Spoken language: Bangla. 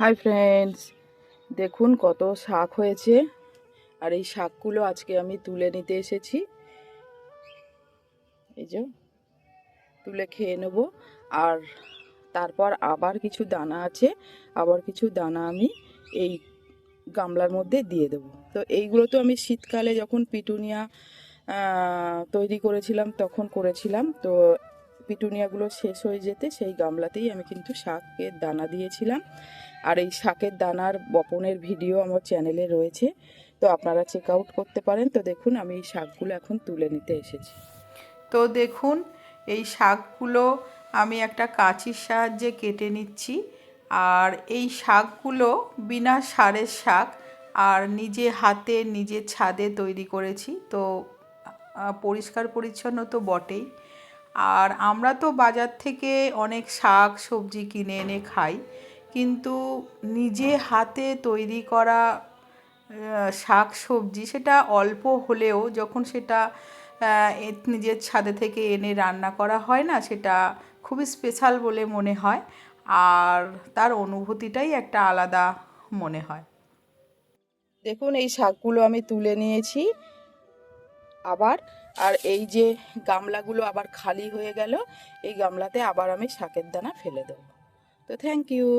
হাই ফ্রেন্ডস, দেখুন কত শাক হয়েছে। আর এই শাকগুলো আজকে আমি তুলে নিতে এসেছি। এই যে তুলে খেয়ে নেব। আর তারপর আবার কিছু দানা আছে, আবার কিছু দানা আমি এই গামলার মধ্যে দিয়ে দেবো। তো এইগুলো তো আমি শীতকালে যখন পিটুনিয়া তৈরি করেছিলাম তখন করেছিলাম। তো পিটুনিয়াগুলো শেষ হয়ে যেতে সেই গামলাতেই আমি কিন্তু শাকের দানা দিয়েছিলাম। আর এই শাকের দানার বপনের ভিডিও আমার চ্যানেলে রয়েছে, তো আপনারা চেক আউট করতে পারেন। তো দেখুন আমি এই শাকগুলো এখন তুলে নিতে এসেছি। তো দেখুন এই শাকগুলো আমি একটা কাঁচির সাহায্যে কেটে নিচ্ছি। আর এই শাকগুলো বিনা সারের শাক, আর নিজে হাতে নিজের ছাদে তৈরি করেছি। তো পরিষ্কার পরিচ্ছন্ন তো বটেই। আর আমরা তো বাজার থেকে অনেক শাক সবজি কিনে এনে খাই, কিন্তু নিজে হাতে তৈরি করা শাক সবজি, সেটা অল্প হলেও যখন সেটা নিজের ছাদে থেকে এনে রান্না করা হয় না, সেটা খুবই স্পেশাল বলে মনে হয়। আর তার অনুভূতিটাই একটা আলাদা মনে হয়। দেখুন এই শাকগুলো আমি তুলে নিয়েছি আবার। আর এই যে গামলাগুলো আবার খালি হয়ে গেল, এই গামলাতে আবার আমি শাকের দানা ফেলে দেবো। তো থ্যাংক ইউ।